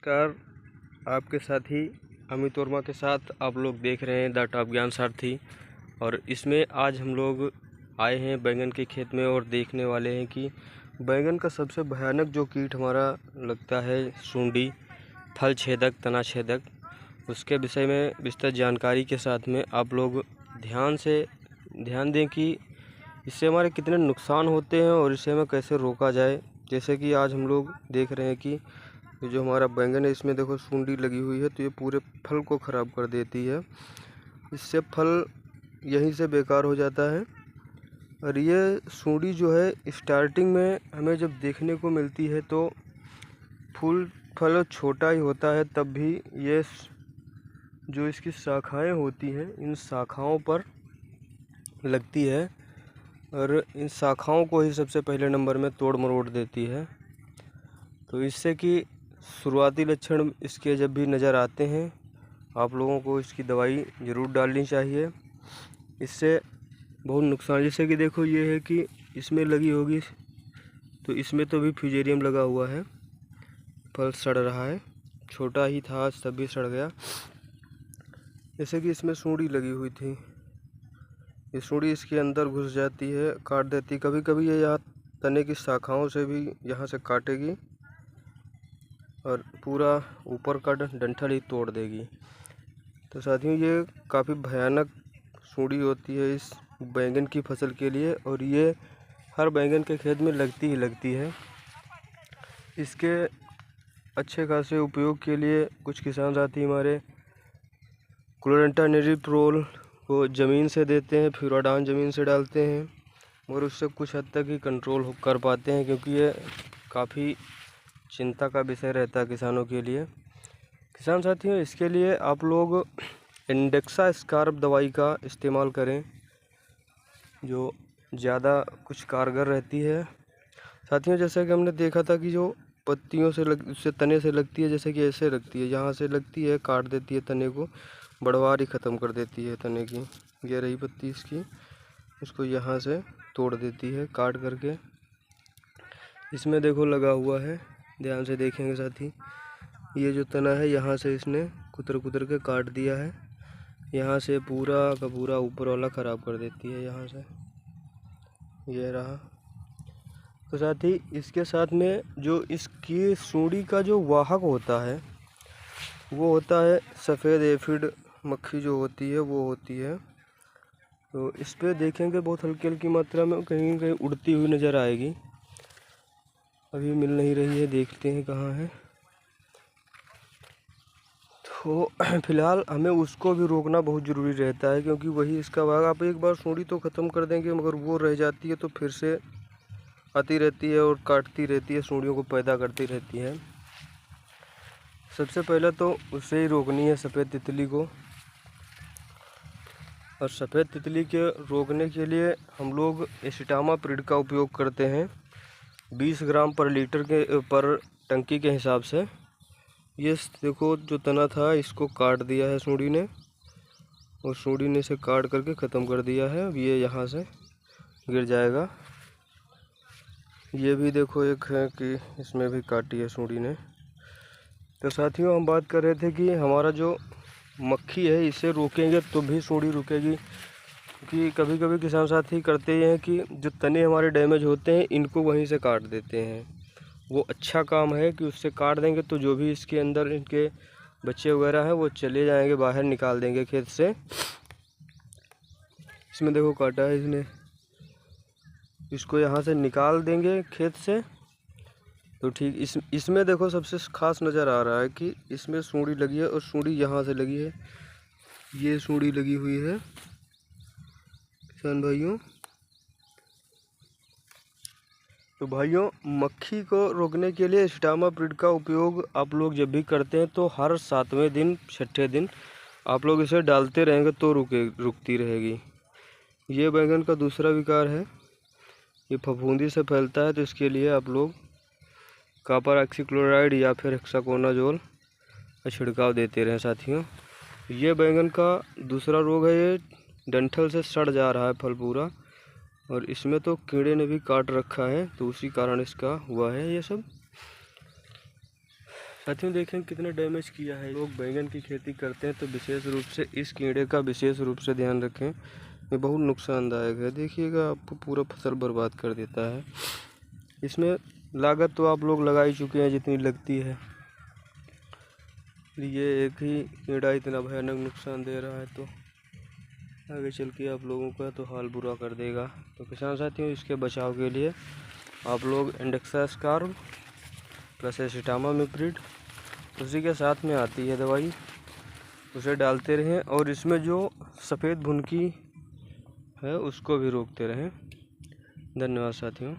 नमस्कार। आपके साथी अमित वर्मा के साथ आप लोग देख रहे हैं द टॉप ज्ञान सारथी। और इसमें आज हम लोग आए हैं बैंगन के खेत में और देखने वाले हैं कि बैंगन का सबसे भयानक जो कीट हमारा लगता है सूंडी, फल छेदक, तना छेदक, उसके विषय में विस्तृत जानकारी के साथ में आप लोग ध्यान दें कि इससे हमारे कितने नुकसान होते हैं और इसे हमें कैसे रोका जाए। जैसे कि आज हम लोग देख रहे हैं कि ये जो हमारा बैंगन है इसमें देखो सूंडी लगी हुई है, तो ये पूरे फल को ख़राब कर देती है। इससे फल यहीं से बेकार हो जाता है। और ये सूंडी जो है स्टार्टिंग में हमें जब देखने को मिलती है तो फल छोटा ही होता है, तब भी ये जो इसकी शाखाएं होती हैं इन शाखाओं पर लगती है और इन शाखाओं को ही सबसे पहले नंबर में तोड़ मरोड़ देती है। तो इससे कि शुरुआती लक्षण इसके जब भी नज़र आते हैं आप लोगों को इसकी दवाई ज़रूर डालनी चाहिए। इससे बहुत नुकसान, जैसे कि देखो ये है कि इसमें लगी होगी तो इसमें तो भी फ्यूजेरियम लगा हुआ है, फल सड़ रहा है, छोटा ही था तब भी सड़ गया। जैसे कि इसमें सूंडी लगी हुई थी, ये सूंडी इसके अंदर घुस जाती है, काट देती। कभी कभी ये यहाँ तने की शाखाओं से भी यहाँ से काटेगी और पूरा ऊपर का डंठल ही तोड़ देगी। तो साथियों ये काफ़ी भयानक सूंडी होती है इस बैंगन की फसल के लिए और ये हर बैंगन के खेत में लगती ही लगती है। इसके अच्छे खासे उपयोग के लिए कुछ किसान साथी हमारे क्लोरेंटानिलीप्रोल को ज़मीन से देते हैं, फ्यूराडान ज़मीन से डालते हैं और उससे कुछ हद तक ही कंट्रोल कर पाते हैं, क्योंकि ये काफ़ी चिंता का विषय रहता है किसानों के लिए। किसान साथियों इसके लिए आप लोग इंडेक्सा स्कार्प दवाई का इस्तेमाल करें जो ज़्यादा कुछ कारगर रहती है। साथियों जैसे कि हमने देखा था कि जो पत्तियों से उससे तने से लगती है, जैसे कि ऐसे लगती है, यहाँ से लगती है, काट देती है तने को, बढ़वार ही ख़त्म कर देती है तने की। ये रही पत्ती इसकी, उसको यहाँ से तोड़ देती है काट करके। इसमें देखो लगा हुआ है, ध्यान से देखेंगे साथी, ये जो तना है यहाँ से इसने कुतर कुतर के काट दिया है, यहाँ से पूरा का पूरा ऊपर वाला ख़राब कर देती है यहाँ से, ये रहा। तो साथी इसके साथ में जो इसकी सूंडी का जो वाहक होता है वो होता है सफ़ेद एफिड मक्खी जो होती है वो होती है। तो इस पे देखेंगे बहुत हल्की हल्की मात्रा में कहीं कहीं उड़ती हुई नज़र आएगी, अभी मिल नहीं रही है, देखते हैं कहाँ है। तो फिलहाल हमें उसको भी रोकना बहुत ज़रूरी रहता है, क्योंकि वही इसका भाग। आप एक बार सूंडी तो ख़त्म कर देंगे मगर वो रह जाती है तो फिर से आती रहती है और काटती रहती है, सूंडियों को पैदा करती रहती है। सबसे पहले तो उसे ही रोकनी है, सफ़ेद तितली को। और सफ़ेद तितली के रोकने के लिए हम लोग एसिटामाप्रिड का उपयोग करते हैं 20 ग्राम पर लीटर के पर टंकी के हिसाब से। ये देखो जो तना था इसको काट दिया है सूंडी ने, और सूंडी ने इसे काट करके ख़त्म कर दिया है। अब ये यहाँ से गिर जाएगा। ये भी देखो एक है कि इसमें भी काटी है सूंडी ने। तो साथियों हम बात कर रहे थे कि हमारा जो मक्खी है इसे रोकेंगे तो भी सूंडी रुकेगी, क्योंकि कभी कभी किसान साथी करते हैं कि जो तने हमारे डैमेज होते हैं इनको वहीं से काट देते हैं। वो अच्छा काम है कि उससे काट देंगे तो जो भी इसके अंदर इनके बच्चे वगैरह हैं वो चले जाएंगे, बाहर निकाल देंगे खेत से। इसमें देखो काटा है इसने, इसको यहाँ से निकाल देंगे खेत से तो ठीक। इसमें देखो सबसे खास नज़र आ रहा है कि इसमें सूंडी लगी है और सूंडी यहाँ से लगी है, ये सूंडी लगी हुई है किसान भाइयों। तो भाइयों मक्खी को रोकने के लिए एसिटामाप्रिड का उपयोग आप लोग जब भी करते हैं तो हर 7वें दिन 6ठे दिन आप लोग इसे डालते रहेंगे तो रुकती रहेगी। ये बैंगन का दूसरा विकार है, ये फफूंदी से फैलता है, तो इसके लिए आप लोग कॉपर ऑक्सीक्लोराइड या फिर हेक्साकोनाजोल का छिड़काव देते रहें साथियों। ये बैंगन का दूसरा रोग है, ये डंठल से सड़ जा रहा है फल पूरा, और इसमें तो कीड़े ने भी काट रखा है, तो उसी कारण इसका हुआ है ये सब। साथियों देखें कितना डैमेज किया है। लोग बैंगन की खेती करते हैं तो विशेष रूप से इस कीड़े का विशेष रूप से ध्यान रखें, ये बहुत नुकसानदायक है। देखिएगा आपको पूरा फसल बर्बाद कर देता है। इसमें लागत तो आप लोग लगा ही चुके हैं जितनी लगती है, ये एक ही कीड़ा इतना भयानक नुकसान दे रहा है तो आगे चल के आप लोगों का तो हाल बुरा कर देगा। तो किसान साथियों इसके बचाव के लिए आप लोग इंडेक्सास्कार्ब प्लस एसिटामामेप्रिड उसी के साथ में आती है दवाई, उसे डालते रहें और इसमें जो सफ़ेद भुनकी है उसको भी रोकते रहें। धन्यवाद साथियों।